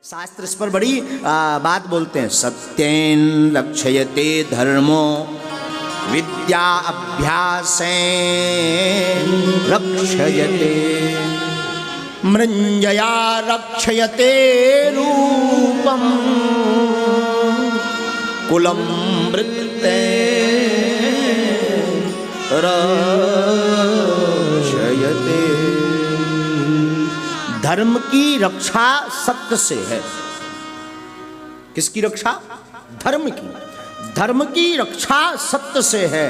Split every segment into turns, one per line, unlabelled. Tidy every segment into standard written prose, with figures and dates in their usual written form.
शास्त्र इस पर बड़ी बात बोलते हैं। सत्येन लक्ष्यते धर्मो विद्या अभ्यासेन रक्षयते मृंजया रक्षयते रूपम कुलम वृत्ते रक्षयते। धर्म की रक्षा सत्य से है। किसकी रक्षा? धर्म की। धर्म की रक्षा सत्य से है।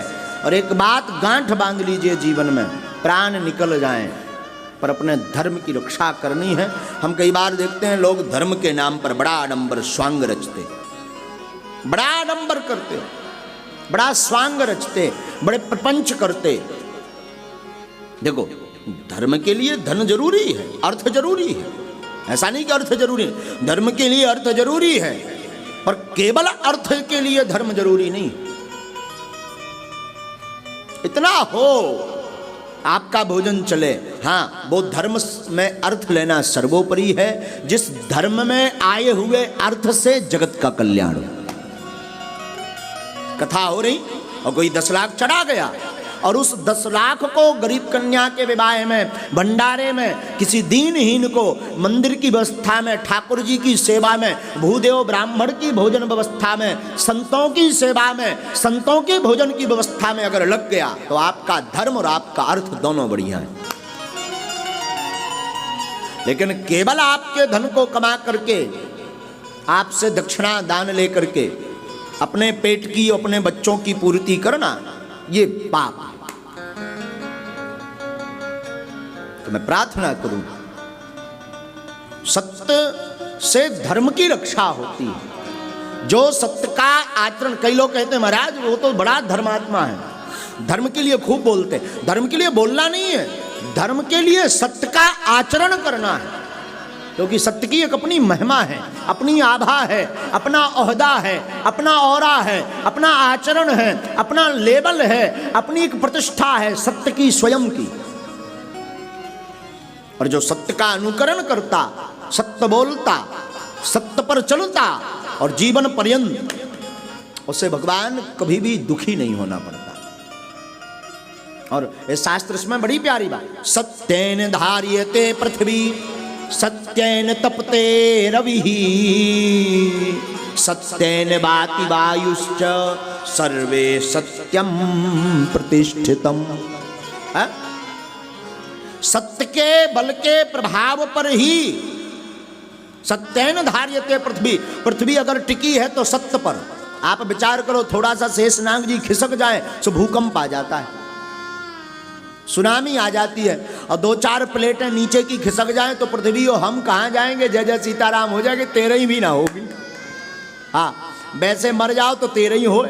और एक बात गांठ बांध लीजिए, जीवन में प्राण निकल जाएं पर अपने धर्म की रक्षा करनी है। हम कई बार देखते हैं लोग धर्म के नाम पर बड़ा आडंबर स्वांग रचते, बड़ा आडंबर करते, बड़ा स्वांग रचते, बड़े प्रपंच करते। देखो, धर्म के लिए धन जरूरी है, अर्थ जरूरी है, ऐसा नहीं कि अर्थ जरूरी है। धर्म के लिए अर्थ जरूरी है, पर केवल अर्थ के लिए धर्म जरूरी नहीं। इतना हो आपका भोजन चले, हाँ, वो धर्म में अर्थ लेना सर्वोपरि है। जिस धर्म में आए हुए अर्थ से जगत का कल्याण हो। कथा हो रही और कोई 10 लाख चढ़ा गया और उस 10 लाख को गरीब कन्या के विवाह में, भंडारे में, किसी दीनहीन को मंदिर की व्यवस्था में, ठाकुर जी की सेवा में, भूदेव ब्राह्मण की भोजन व्यवस्था में, संतों की सेवा में, संतों के भोजन की व्यवस्था में अगर लग गया तो आपका धर्म और आपका अर्थ दोनों बढ़िया है। लेकिन केवल आपके धन को कमा करके, आपसे दक्षिणा दान लेकर के अपने पेट की, अपने बच्चों की पूर्ति करना, ये पाप। तो मैं प्रार्थना करूं, सत्य से धर्म की रक्षा होती है। जो सत्य का आचरण, कई लोग कहते हैं महाराज वो तो बड़ा धर्मात्मा है, धर्म के लिए खूब बोलते हैं। धर्म के लिए बोलना नहीं है, धर्म के लिए सत्य का आचरण करना है। क्योंकि सत्य की एक अपनी महिमा है, अपनी आभा है, अपना ओहदा है, अपना औरा है, अपना आचरण है, अपना लेबल है, अपनी एक प्रतिष्ठा है सत्य की, स्वयं की। और जो सत्य का अनुकरण करता, सत्य बोलता, सत्य पर चलता और जीवन पर्यंत, उसे भगवान कभी भी दुखी नहीं होना पड़ता। और इस शास्त्र इसमें बड़ी प्यारी बात, सत्येन धार्यते पृथ्वी सत्येन तपते रविः सत्येन वाति वायुश्च सर्वे सत्यम प्रतिष्ठितम। सत्य के बल के प्रभाव पर ही सत्येन धार्यते पृथ्वी। पृथ्वी अगर टिकी है तो सत्य पर। आप विचार करो, थोड़ा सा शेषनाग जी खिसक जाए तो भूकंप आ जाता है, सुनामी आ जाती है। और 2-4 प्लेटें नीचे की खिसक जाएं तो पृथ्वी और हम कहाँ जाएंगे? जय जय सीताराम हो जाएंगे, 13 भी ना होगी। हाँ, वैसे मर जाओ तो 13 ही होए,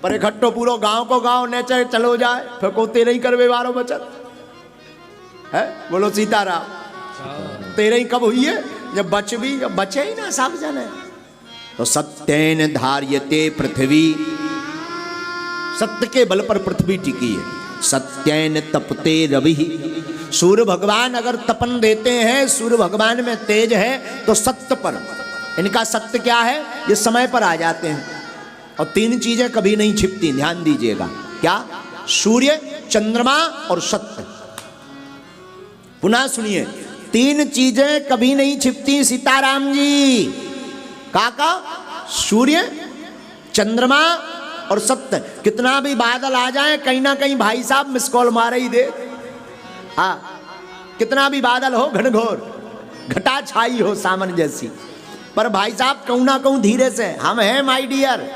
पर इकट्ठो पूरा गांव को गांव नेचर चलो जाए फिर को 13 ही करवे वारो बचत है। बोलो सीताराम। 13 ही कब हुई है? जब बचे ही ना सब जने। तो सत्येन धार्यते पृथ्वी, सत्य के बल पर पृथ्वी टिकी है। सत्येन तपते रविः, सूर्य भगवान अगर तपन देते हैं, सूर्य भगवान में तेज है तो सत्य पर, इनका सत्य क्या है? ये समय पर आ जाते हैं। और 3 चीजें कभी नहीं छिपती, ध्यान दीजिएगा। क्या? सूर्य, चंद्रमा और सत्य। पुनः सुनिए, 3 चीजें कभी नहीं छिपती सीताराम जी। काका? सूर्य, चंद्रमा और सत्य। कितना भी बादल आ जाए, कहीं ना कहीं भाई साहब मिस कॉल मारे ही दे। हाँ, कितना भी बादल हो, घनघोर घटा छाई हो सामन जैसी, पर भाई साहब कहूं ना कहूं धीरे से हम हैं माय डियर।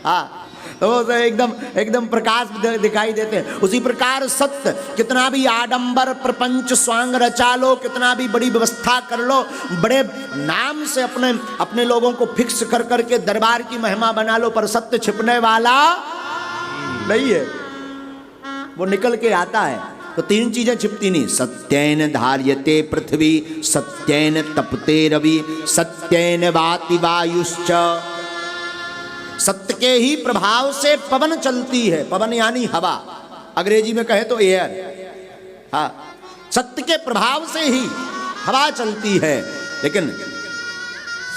हाँ, तो एकदम प्रकाश दिखाई देते हैं। उसी प्रकार सत्य, कितना भी आडंबर प्रपंच स्वांग रचा लो, कितना भी बड़ी व्यवस्था कर लो, बड़े नाम से अपने लोगों को फिक्स कर करके दरबार की महिमा बना लो, पर सत्य छिपने वाला नहीं है, वो निकल के आता है। तो 3 चीजें छिपती नहीं। सत्येन धार्यते पृथ्वी सत्येन तपते रवि सत्येन वाति वायुश्च। सत्य के ही प्रभाव से पवन चलती है। पवन यानी हवा, अंग्रेजी में कहे तो एयर। हाँ, सत्य के प्रभाव से ही हवा चलती है। लेकिन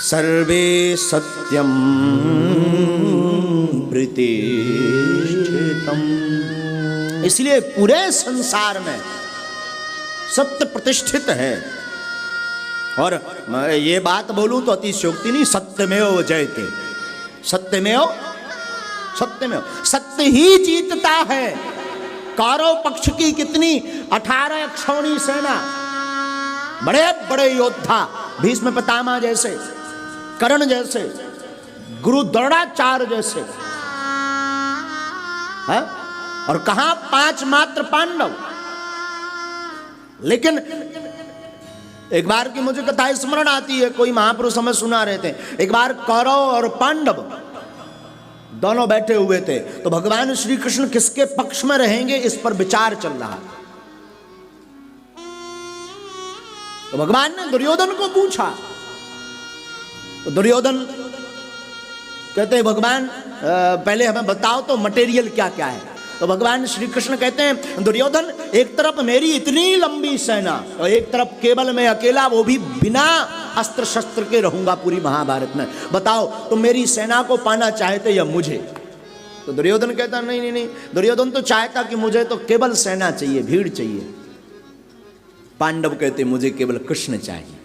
सर्वे सत्यम प्रतिष्ठितम। इसलिए पूरे संसार में सत्य प्रतिष्ठित है। और मैं ये बात बोलूं तो अतिशयोक्ति नहीं, सत्यमेव जयते। सत्यमेव सत्यमेव, सत्य ही जीतता है। कौरव पक्ष की कितनी 18 अक्षौणी सेना, बड़े बड़े योद्धा, भीष्म पितामह जैसे, कर्ण जैसे, गुरु द्रोणाचार्य जैसे, है? और कहां 5 मात्र पांडव। लेकिन एक बार की मुझे कथा स्मरण आती है, कोई महापुरुष हमें सुना रहे थे। एक बार कौरव और पांडव दोनों बैठे हुए थे, तो भगवान श्री कृष्ण किसके पक्ष में रहेंगे इस पर विचार चल रहा। तो भगवान ने दुर्योधन को पूछा, तो दुर्योधन कहते हैं भगवान पहले हमें बताओ तो मटेरियल क्या क्या है। तो भगवान श्री कृष्ण कहते हैं दुर्योधन, एक तरफ मेरी इतनी लंबी सेना और एक तरफ केवल मैं अकेला, वो भी बिना अस्त्र शस्त्र के रहूंगा पूरी महाभारत में। बताओ तुम मेरी सेना को पाना चाहते या मुझे? तो दुर्योधन कहता नहीं नहीं नहीं, दुर्योधन तो चाहता कि मुझे तो केवल सेना चाहिए, भीड़ चाहिए। पांडव कहते मुझे केवल कृष्ण चाहिए।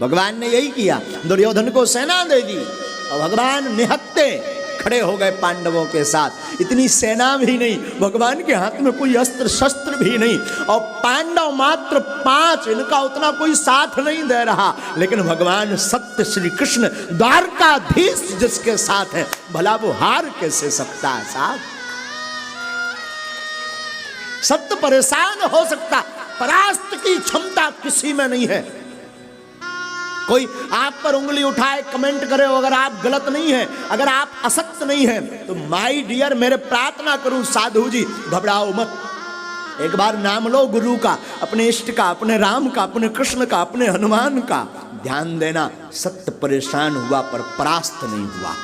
भगवान ने यही किया, दुर्योधन को सेना दे दी और भगवान निहत्ते खड़े हो गए पांडवों के साथ। इतनी सेना भी नहीं, भगवान के हाथ में कोई अस्त्र शस्त्र भी नहीं, और पांडव मात्र 5, इनका उतना कोई साथ नहीं दे रहा। लेकिन भगवान सत्य श्री कृष्ण द्वारकाधीश जिसके साथ है, भला वो हार कैसे सकता है साथ? सत्य परेशान हो सकता, परास्त की क्षमता किसी में नहीं है। कोई आप पर उंगली उठाए कमेंट करे, अगर आप गलत नहीं हैं, अगर आप असत्य नहीं हैं, तो माय डियर मेरे प्रार्थना करूं साधु जी घबराओ मत। एक बार नाम लो गुरु का, अपने इष्ट का, अपने राम का, अपने कृष्ण का, अपने हनुमान का। ध्यान देना, सत्य परेशान हुआ पर परास्त नहीं हुआ।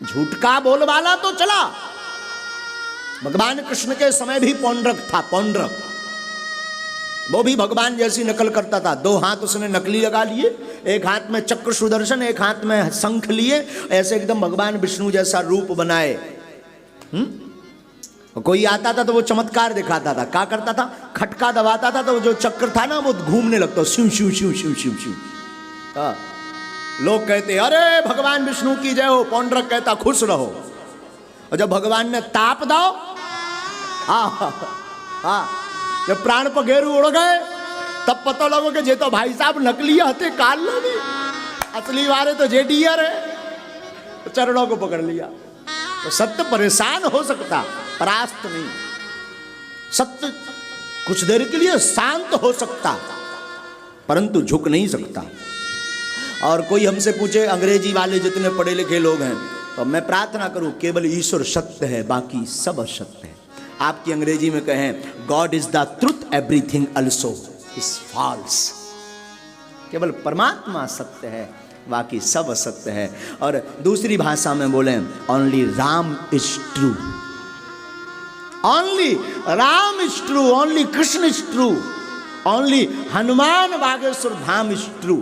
झूठ का बोलबाला तो चला। भगवान कृष्ण के समय भी पौंड्रक था, पौंड्रक, वो भी भगवान जैसी नकल करता था। 2 हाथ उसने नकली लगा लिए, एक हाथ में चक्र सुदर्शन, एक हाथ में शंख लिए, ऐसे एकदम भगवान विष्णु जैसा रूप बनाए। कोई आता था तो वो चमत्कार दिखाता था। क्या करता था? खटका दबाता था तो जो चक्र था ना वो घूमने लगता, शिव शिव शिव शिव शिव शिव। लोग कहते अरे भगवान विष्णु की जय हो, पौंड्रक कहता खुश रहो। और जब भगवान ने ताप दो, जब प्राण पखेरु उड़ गए, तब पता लगो कि जे तो भाई साहब नकली हथे काल लगी, असली वाले तो जेडीआर है। तो चरणों को पकड़ लिया। तो सत्य परेशान हो सकता, परास्त नहीं। सत्य कुछ देर के लिए शांत हो सकता, परंतु झुक नहीं सकता। और कोई हमसे पूछे, अंग्रेजी वाले जितने पढ़े लिखे लोग हैं, तो मैं प्रार्थना करूं केवल ईश्वर सत्य है, बाकी सब असत्य है। आपकी अंग्रेजी में कहें God is the truth, everything also is false. केवल परमात्मा सत्य है, बाकी सब असत्य है। और दूसरी भाषा में बोले only Ram is true, only Ram is true, only Krishna is true, only Hanuman Bageshwar Dham is true.